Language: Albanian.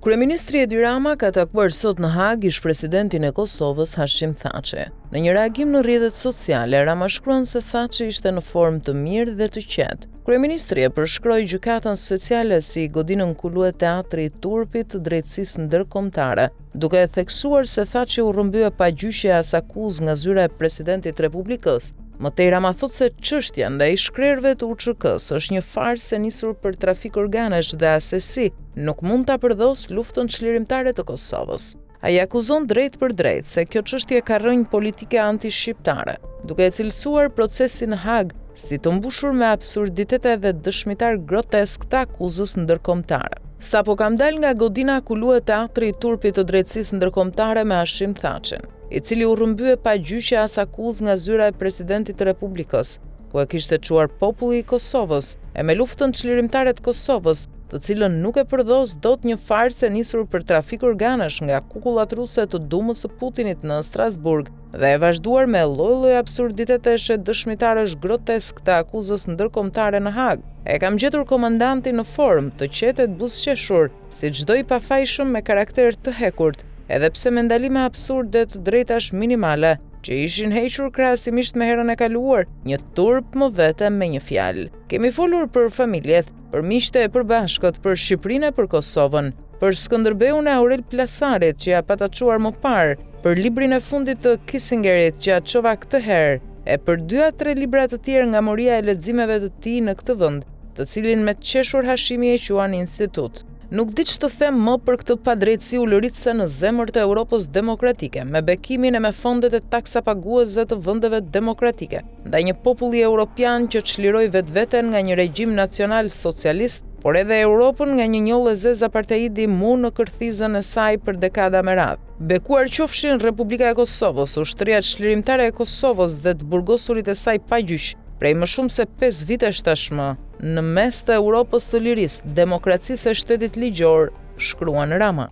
Kryeministri Edi Rama ka takuar sot në Hag ish-presidentin e Kosovës Hashim Thaçi. Në një reagim në rrjetet sociale, Rama shkruan se Thaçi ishte në formë të mirë dhe të qetë. Kryeministri e përshkroi gjykatën speciale si godinën kulue teatri i turpit të drejtësisë ndërkombëtare, duke e theksuar se Thaçi u rrëmbye pa gjyqje as akuzë nga zyra e presidentit Republikës. Mëtej Rama thot se çështja ndaj shkrerëve të UÇK-s është një farsë e nisur për trafik organesh dhe asesi nuk mund ta përdhos luftën çlirimtare të Kosovës. Ai akuzon drejt për drejt se kjo çështje ka rrënjë politike anti-shqiptare, duke e cilësuar procesin në Hag si të mbushur me absurditete dhe dëshmitar grotesk të akuzës ndërkombëtare. Sapo kam dal nga godina kulue teatri i turpit të drejtësisë ndërkombëtare me Hashim Thaçin, i cili u rrëmbye pa gjyqje as akuzë nga zyra e presidentit të Republikës, ku e kishte çuar populli i Kosovës, e me luftën çlirimtare të Kosovës, të cilën nuk e përdhos dot një farsë e nisur për trafik organesh nga kukullat ruse të Dumës së Putinit në Strasburg dhe e vazhduar me lloj-lloj absurditetesh e dëshmitarësh grotesk të akuzës ndërkombëtare në Hag. E kam gjetur komandantin në formë të qetë e buzëqeshur, si çdo i pafajshëm me karakter të hekurt, edhe pse me ndalime absurde të drejtash minimale, që ishin hequr krahasimisht me herën e kaluar, një turp më vete me një fjalë. Kemi folur për familjet, për miqtë e përbashkët, për Shqipërinë e për Kosovën, për Skënderbeun e Aurel Plasarit që ja pataçuar më parë, për librin e fundit të Kissingerit që ja çova këtë herë, e për 2 a 3 libra të tjerë nga moria e leximeve të tij në këtë vend, të cilin me të qeshur Hashimi e quan institut. Nuk di ç'të them më për këtë padrejtësi ulëritëse në zemër të Europës demokratike, me bekimin e me fondet e taksapaguesve të vendeve demokratike, ndaj një populli europian që çliroi vetveten nga një regjim nacional socialist, por edhe Europën nga një njollë e zezë apartheidi mu në kërthizën e saj për dekada me radhë. Bekuar qofshin Republika e Kosovës, ushtria çlirimtare e Kosovës dhe të burgosurit e saj pa gjyq, prej më shumë se 5 vitesh tashmë, në mes të Europës së lirisë, demokracisë e shtetit ligjor, shkruan Rama.